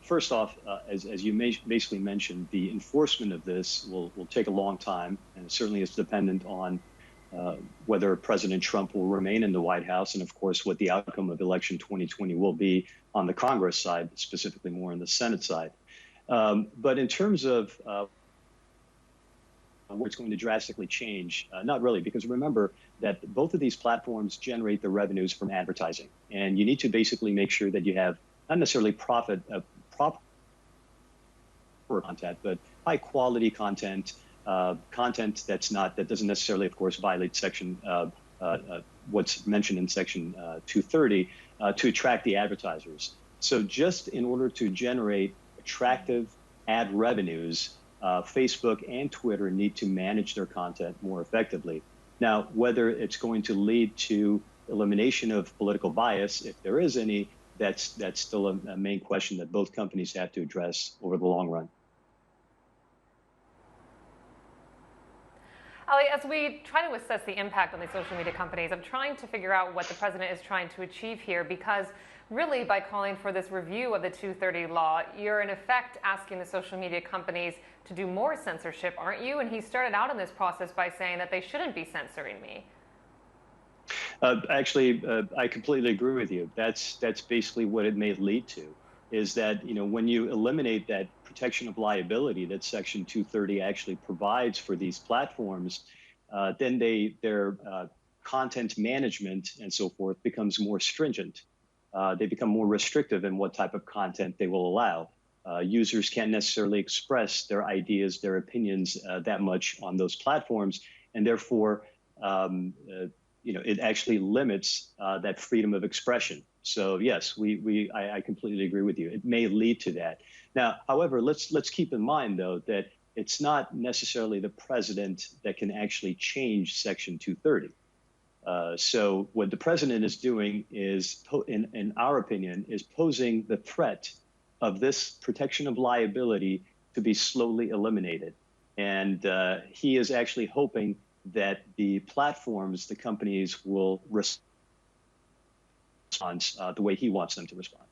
first off, as you basically mentioned, the enforcement of this will take a long time, and it certainly is dependent on whether President Trump will remain in the White House, and of course, what the outcome of election 2020 will be on the Congress side, specifically more on the Senate side. But in terms of where it's going to drastically change, not really, because remember that both of these platforms generate the revenues from advertising, and you need to basically make sure that you have not necessarily proper content, but high quality content, content that doesn't necessarily, of course, violate section what's mentioned in section 230 to attract the advertisers. So just in order to generate attractive ad revenues, Facebook and Twitter need to manage their content more effectively. Now, whether it's going to lead to elimination of political bias, if there is any, that's still a main question that both companies have to address over the long run. Ali, as we try to assess the impact on these social media companies, I'm trying to figure out what the president is trying to achieve here, because really by calling for this review of the 230 law, you're in effect asking the social media companies to do more censorship, aren't you? And he started out in this process by saying that they shouldn't be censoring me. Actually, I completely agree with you. That's basically what it may lead to, is that, you know, when you eliminate that protection of liability that Section 230 actually provides for these platforms, then their content management and so forth becomes more stringent. They become more restrictive in what type of content they will allow. Users can't necessarily express their ideas, their opinions that much on those platforms, and therefore, you know, it actually limits that freedom of expression. So yes, I completely agree with you. It may lead to that. Now, however, let's keep in mind though that it's not necessarily the president that can actually change Section 230. So what the president is doing is, in our opinion, is posing the threat of this protection of liability to be slowly eliminated. And he is actually hoping that the platforms, the companies will respond the way he wants them to respond.